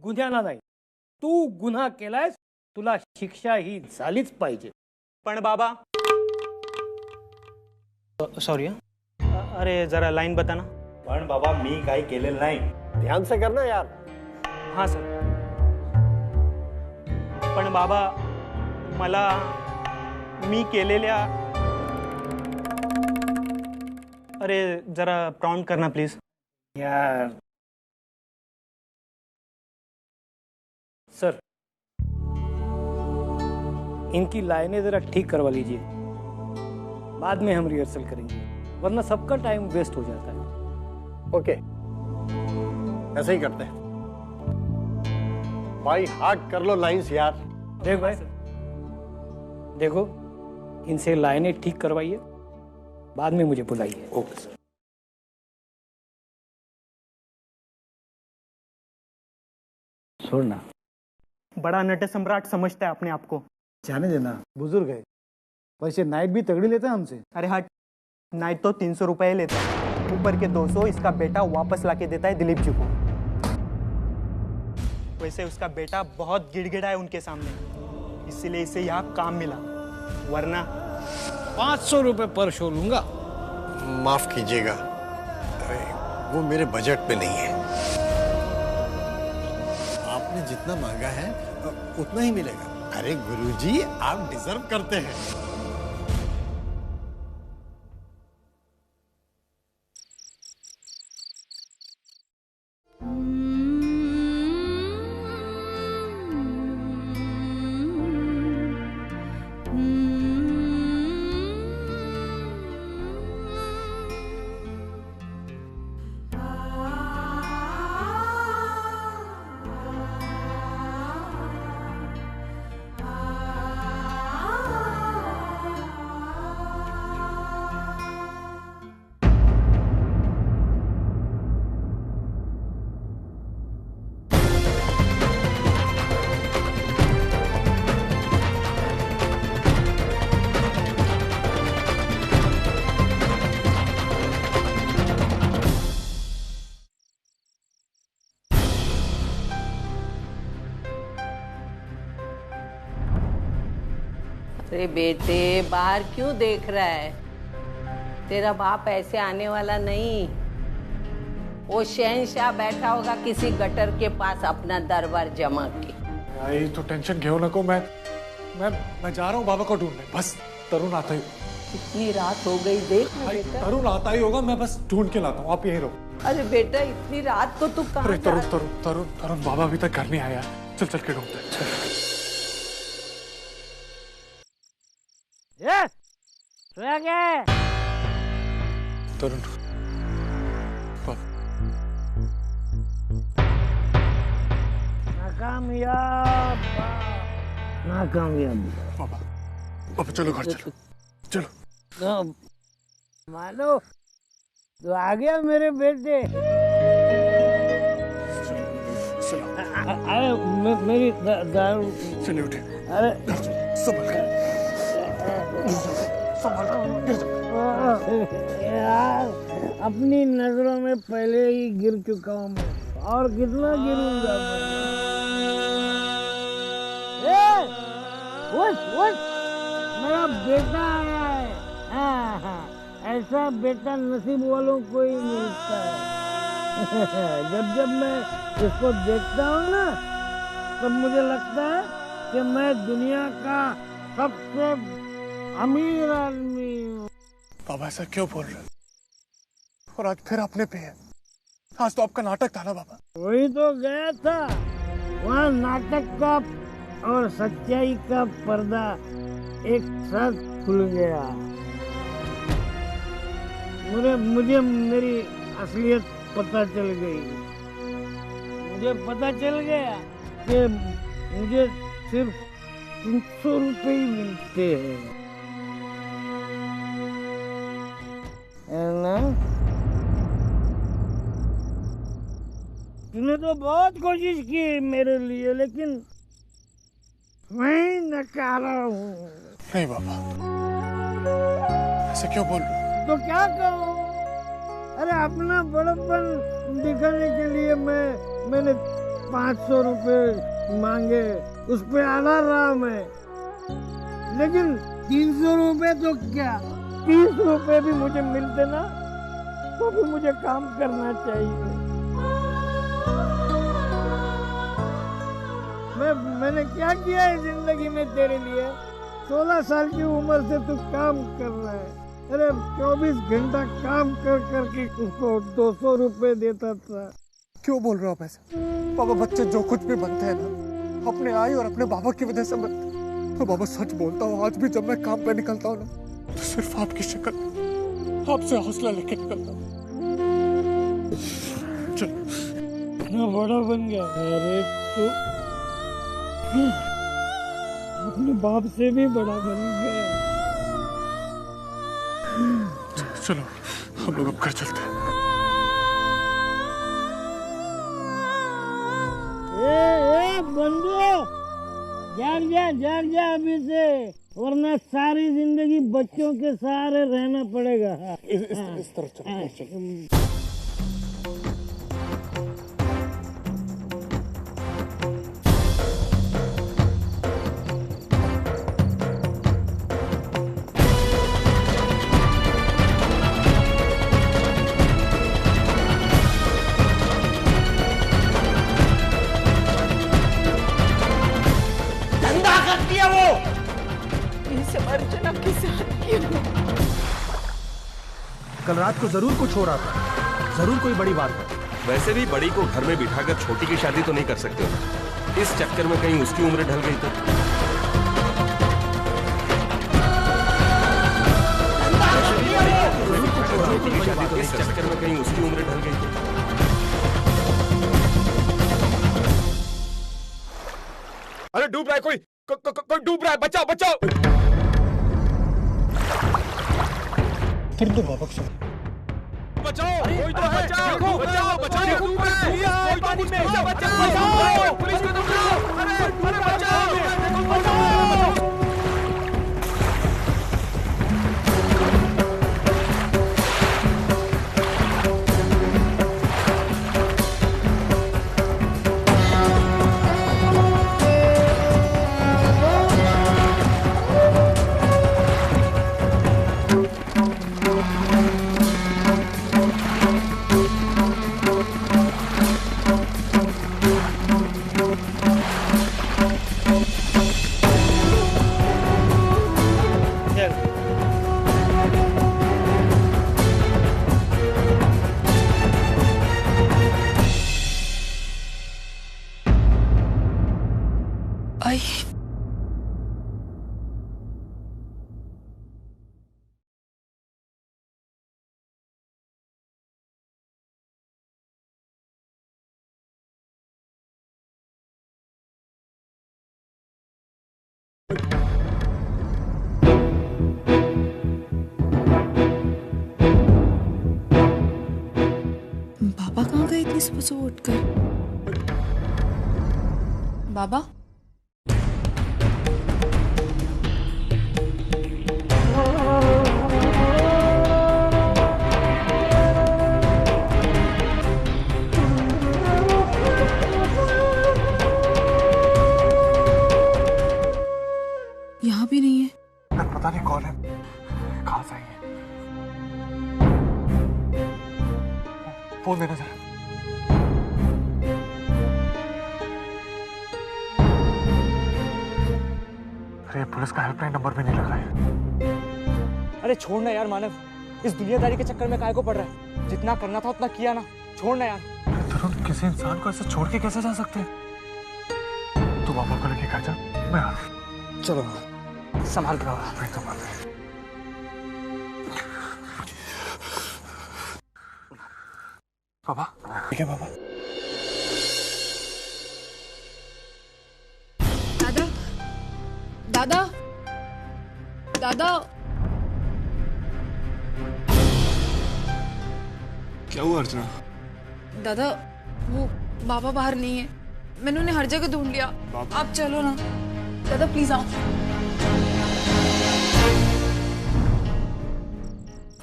गुन्ह्याला नाही. तू गुन्हा केलायस, तुला शिक्षा ही झालीच पाहिजे. पण बाबा सॉरी. अरे जरा लाइन बताना. पण बाबा मी काही केलेलं नाही. ध्यान से करना यार. हाँ सर. पण बाबा मला मी केलेल्या. अरे जरा प्रॉम्प्ट करना प्लीज. यार सर, इनकी लाइनें जरा ठीक करवा लीजिए, बाद में हम रिहर्सल करेंगे, वरना सबका टाइम वेस्ट हो जाता है. ओके, ऐसे ही करते हैं. भाई हार्ड कर लो लाइंस यार. देख भाई, देखो इनसे लाइनें ठीक करवाइए, बाद में मुझे बुलाइए. Okay sir. छोड़ना. बड़ा नट सम्राट समझता है अपने आप को. जाने देना, बुजुर्ग है. वैसे नाइट भी तगड़ी लेता है हमसे. अरे हट, नाइट तो 300 रुपए लेता है, ऊपर के 200 इसका बेटा वापस लाके देता है दिलीप जी को. वैसे उसका बेटा बहुत गिड़गिड़ा है उनके सामने, इसीलिए इसे यहाँ काम मिला, वरना 500 रुपए पर शो लूंगा. माफ कीजिएगा, अरे वो मेरे बजट पे नहीं है. आपने जितना मांगा है उतना ही मिलेगा. अरे गुरुजी, आप डिजर्व करते हैं. अरे बेटे, बाहर क्यों देख रहा है? तेरा बाप ऐसे आने वाला नहीं. वो शहंशाह बैठा होगा किसी गटर के पास अपना दरबार जमा के. आई तो टेंशन घेऊ नको. मैं जा रहा हूँ बाबा को ढूंढने. बस तरुण आता ही. इतनी रात हो गई, देख ना भाई, बेटा. तरुण आता ही होगा. मैं बस ढूंढ के लाता हूँ, आप यहीं रहो. अरे बेटा, इतनी रात को तू कहाँ अरे जा तरुण रहा? तरुण तरुण तरुण बाबा अभी तक घर नहीं आया. चल चल के ढूंढते. तरुण नाकामयाब. बाबा बाबा चलो घर चलो. चलो. मानो तो आ गया मेरे बेटे. अरे मेरी दारू. चलिए उठे. अरे यार, अपनी नजरों में पहले ही गिर चुका हूँ मैं, और कितना गिरूंगा मैं. उठ, मेरा बेटा आया है. हाँ हाँ, ऐसा बेटा नसीब वालों को ही मिलता है. जब मैं इसको देखता हूँ ना, तब मुझे लगता है कि मैं दुनिया का सबसे अमीर आदमी हूँ. बाबा ऐसा क्यों बोल रहे? और आज फिर अपने पे है. आज तो आपका नाटक था ना बाबा. वही तो गया था. वहाँ नाटक का और सच्चाई का पर्दा एक साथ खुल गया. मुझे मेरी असलियत पता चल गई. मुझे पता चल गया कि मुझे सिर्फ 300 रुपए ही मिलते हैं, है ना? तूने तो बहुत कोशिश की मेरे लिए, लेकिन मैं नकारा हूँ. नहीं बाबा, ऐसे क्यों बोल रहे? तो क्या कहूँ? अरे अपना बड़प्पन दिखाने के लिए मैंने 500 रुपए मांगे उस पे आराम है, लेकिन 300 रुपए तो क्या 30 रुपए भी मुझे मिलते ना तो भी मुझे काम करना चाहिए। मैंने क्या किया है जिंदगी में तेरे लिए? 16 साल की उम्र से तू काम कर रहा है। अरे 24 घंटा काम कर करके उसको 200 रुपए देता था। क्यों बोल रहे हो आप ऐसे? बाबा, बच्चे जो कुछ भी बनते हैं ना अपने आई और अपने बाबा की वजह से बनते हैं। तो बाबा सच बोलता हूँ, आज भी जब मैं काम पे निकलता हूँ ना तो सिर्फ आपकी शक्ल, आपसे हौसला लेके निकलता हूँ। इतना बड़ा बन गया। अरे तो अपने बाप से भी बड़ा बन गया। चलो हम लोग अब घर चलते हैं। बंदो जाग जा अभी से, वरना सारी जिंदगी बच्चों के सहारे रहना पड़ेगा। इस तरफ चलो। कल रात को जरूर कुछ हो रहा था, जरूर कोई बड़ी बात है। वैसे भी बड़ी को घर में बिठाकर छोटी की शादी तो नहीं कर सकते हो। इस चक्कर में कहीं उसकी उम्र ढल गई तो। इस चक्कर में कहीं उसकी उम्र ढल गई तो। अरे डूब रहा है कोई डूब रहा है, बचाओ बचाओ। फिर तो बाबा से बचाओ, कोई तो है, बचाओ बचाओ बचाओ, कोई पानी में बचाओ, पुलिस को बचाओ, अरे बचाओ बचाओ। बाबा कहाँ गए थे सुबह सुबह उठकर? बाबा यहाँ भी नहीं है। पता नहीं कौन है, कहाँ से आई है। फोन देना जरा। अरे पुलिस का हेल्पलाइन नंबर भी नहीं लगा है। अरे छोड़ना यार मानव, इस दुनियादारी के चक्कर में काहे को पड़ रहा है? जितना करना था उतना किया ना, छोड़ना यार। तुरंत किसी इंसान को ऐसे छोड़ के कैसे जा सकते हैं? तू बाबा को लेके घर जा, मैं आ रहा हूं। चलो संभाल कर बाबा। ठीक है बाबा। दादा दादा दादा क्या हुआ अर्चना? दादा वो बाबा बाहर नहीं है, मैंने उन्हें हर जगह ढूंढ लिया। आप चलो ना दादा, प्लीज आओ।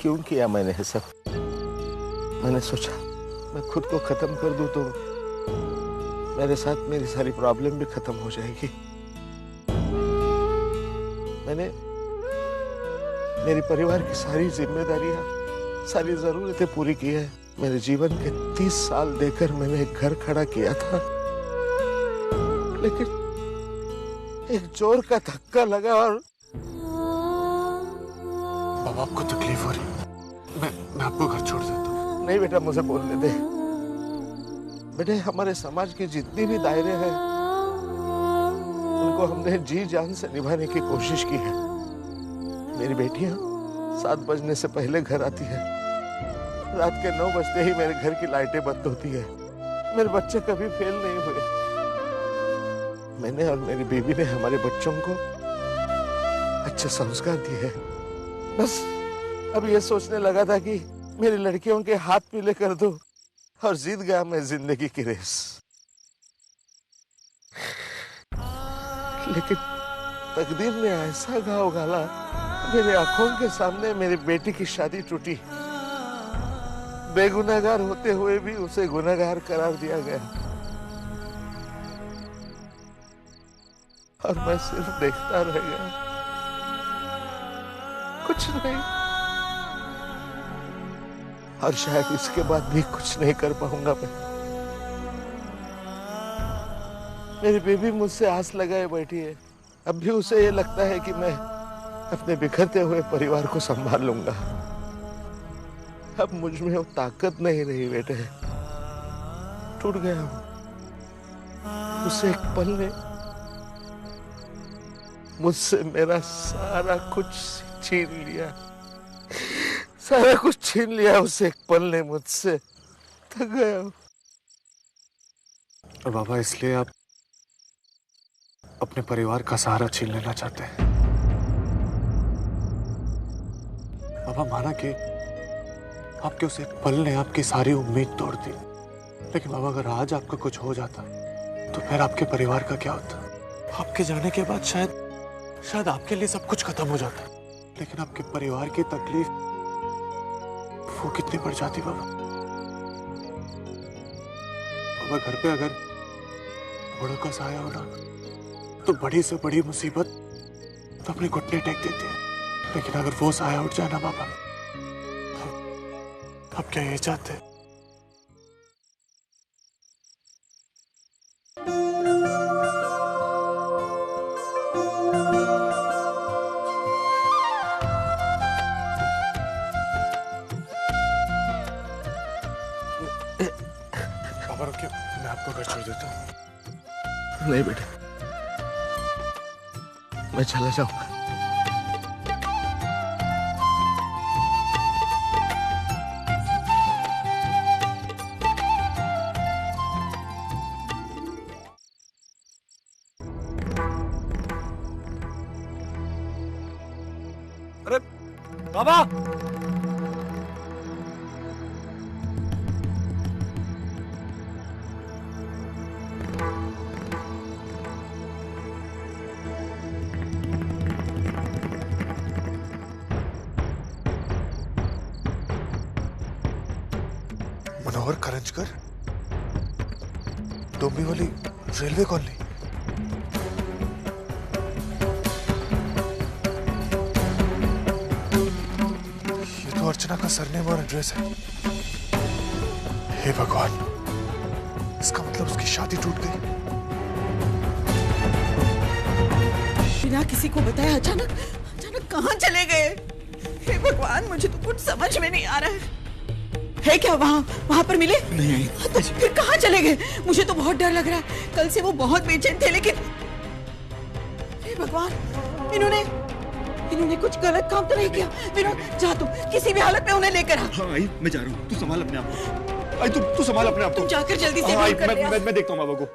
क्यों किया मैंने ये सब? मैंने सोचा मैं खुद को खत्म कर दूं तो मेरे साथ मेरी सारी प्रॉब्लम भी खत्म हो जाएगी। मैंने मेरी परिवार की सारी जिम्मेदारियां, सारी जरूरतें पूरी की है। मेरे जीवन के 30 साल देकर मैंने एक घर खड़ा किया था, लेकिन एक जोर का धक्का लगा और बाबा आपको तकलीफ हो रही, मैं आपको घर छोड़ देता हूँ। नहीं बेटा, मुझे बोलने दे। बेटे, हमारे समाज के जितने भी दायरे हैं उनको हमने जी जान से निभाने की कोशिश की है। मेरी बेटियां 7 बजने से पहले घर आती है, रात के 9 बजते ही मेरे घर की लाइटें बंद होती है। मेरे बच्चे कभी फेल नहीं हुए। मैंने और मेरी बीवी ने हमारे बच्चों को अच्छे संस्कार दिए हैं। बस अब ये सोचने लगा था कि मेरी लड़कियों के हाथ पीले कर दूं और जीत गया मैं जिंदगी की रेस। लेकिन तकदीर ने ऐसा घाव घाला, मेरे आंखों के सामने मेरी बेटी की शादी टूटी। बेगुनाहगार होते हुए भी उसे गुनहगार करार दिया गया और मैं सिर्फ देखता रह गया, कुछ नहीं। और शायद इसके बाद भी कुछ नहीं कर पाऊंगा मैं। मेरी बेबी मुझसे आस लगाए बैठी है। अब भी उसे ये लगता है कि मैं अपने बिखरते हुए परिवार को संभाल लूंगा। अब मुझ में वो ताकत नहीं रही बेटे, टूट गया हूं। उसे एक पल ने मुझसे मेरा सारा कुछ छीन लिया, सारा कुछ छीन लिया। उसे एक पल ने मुझसे, थक गया हूं। और बाबा, इसलिए आप अपने परिवार का सहारा छीन लेना चाहते हैं। बाबा, माना कि आपके उस एक पल ने आपकी सारी उम्मीद तोड़ दी, लेकिन बाबा अगर आज आपका कुछ हो जाता तो फिर आपके परिवार का क्या होता? आपके जाने के बाद शायद आपके लिए सब कुछ खत्म हो जाता, लेकिन आपके परिवार की तकलीफ वो कितनी बढ़ जाती बाबा। बाबा, घर पे अगर बड़ों का साया होना तो बड़ी से बड़ी मुसीबत तो अपने घुटने टेक देती है, लेकिन अगर वो साया उठ जाए ना बाबा, आप क्या ये चाहते हैं? बाबा रुकिए, मैं आपको घर छोड़ देता हूँ। नहीं बेटा, मैं चला जाऊंगा। अरे बाबा, मनोहर करंजकर, डोंबिवली रेलवे कॉलोनी। ये तो अर्चना का सरनेम और एड्रेस है। हे भगवान, इसका मतलब उसकी शादी टूट गई। बिना किसी को बताए अचानक कहाँ चले गए? हे भगवान, मुझे तो कुछ समझ में नहीं आ रहा है क्या? वहाँ पर मिले नहीं। तो फिर कहाँ चले गए? मुझे तो बहुत डर लग रहा है। कल से वो बहुत बेचैन थे, लेकिन हे भगवान, इन्होंने कुछ गलत काम तो नहीं किया? विनोद, जा तू किसी भी हालत में उन्हें लेकर आ। हाँ आई, मैं जा रहा हूँ। तू संभाल अपने आप को। आई, तू संभाल अपने आप को। तुम जाकर जल्दी से हाँ, फोन कर ले आ। मैं देखता हूँ बाबा को।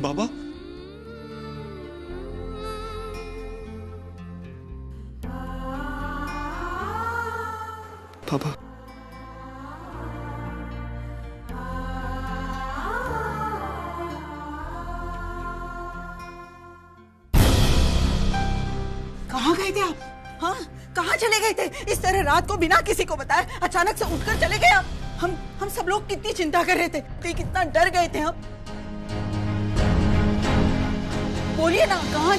बाबा, बाबा, हाँ, कहाँ चले गए थे? इस तरह रात को बिना किसी को बताए अचानक से उठकर चले गए आप। हम सब लोग कितनी चिंता कर रहे थे, कितना डर गए थे हम। बोलिए ना, कहाँ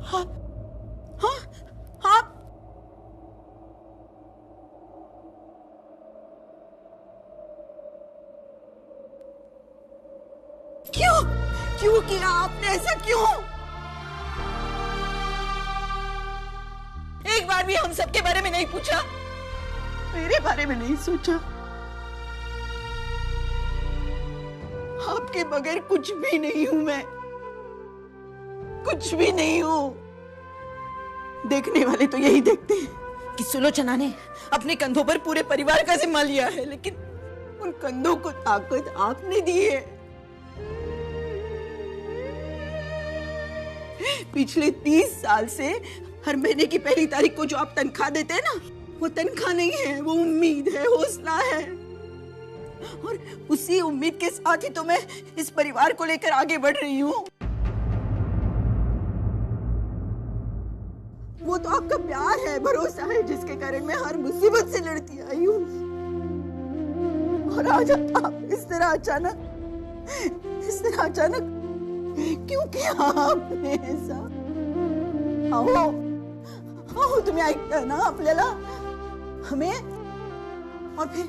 हाँ, हाँ, हाँ। क्यों किया आपने ऐसा? क्यों? एक बार भी हम सबके बारे में नहीं पूछा, मेरे बारे में नहीं सोचा। आपके बगैर कुछ भी नहीं हूं मैं, कुछ भी नहीं हूं। देखने वाले तो यही देखते हैं कि सुलोचना ने अपने कंधों पर पूरे परिवार का जिम्मा लिया है, लेकिन उन कंधों को ताकत आपने दी है। पिछले 30 साल से हर महीने की पहली तारीख को जो आप तनख्वाह देते हैं ना, वो तनख्वाह नहीं है, वो उम्मीद है, हौसला है। और उसी उम्मीद के साथ ही तो मैं इस परिवार को लेकर आगे बढ़ रही हूँ। वो तो आपका प्यार है, भरोसा है, जिसके कारण मैं हर मुसीबत से लड़ती आई हूँ। और आज आप इस तरह अचानक क्यों किया आपने ऐसा? आओ तुम्हें ऐकता ना आपल्याला हमें, और फिर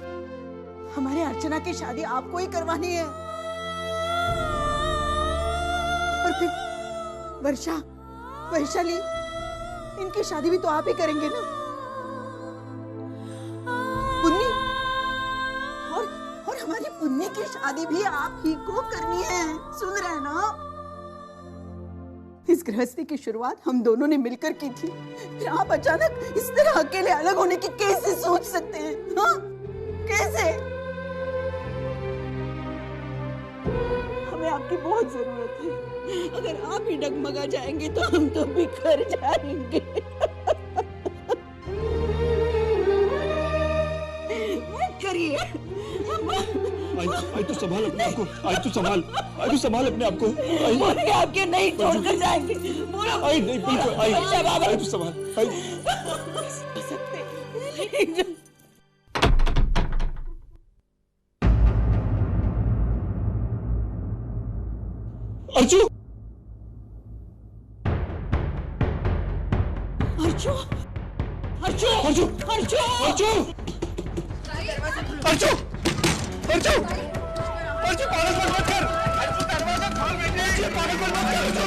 हमारे अर्चना की शादी आपको ही करवानी है। और फिर वैशाली, इनकी शादी भी तो आप ही करेंगे ना? पुन्नी, और हमारी पुन्नी की शादी भी आप ही को करनी है। सुन रहे हैं ना? इस गृहस्थी की शुरुआत हम दोनों ने मिलकर की थी, फिर आप अचानक इस तरह अकेले अलग होने की कैसे सोच सकते हैं? हाँ, कैसे? हमें आपकी बहुत जरूरत है। अगर आप ही डगमगा जाएंगे तो हम तो बिखर जाएंगे। करिए। आई तो संभाल अपने आप को, आई तो संभाल अपने आप को। बोले आपके नहीं छोड़कर जाएंगे। आई नहीं, बिल्कुल आई तो संभाल। अर्चू, अर्चू, अर्चू, अर्चू, अर्चू, अर्चू, अर्चू, अर्चू, अर्चू, पागल मत कर। अर्चू, दरवाजा खोल बेटे, पागल मत कर। अर्चू,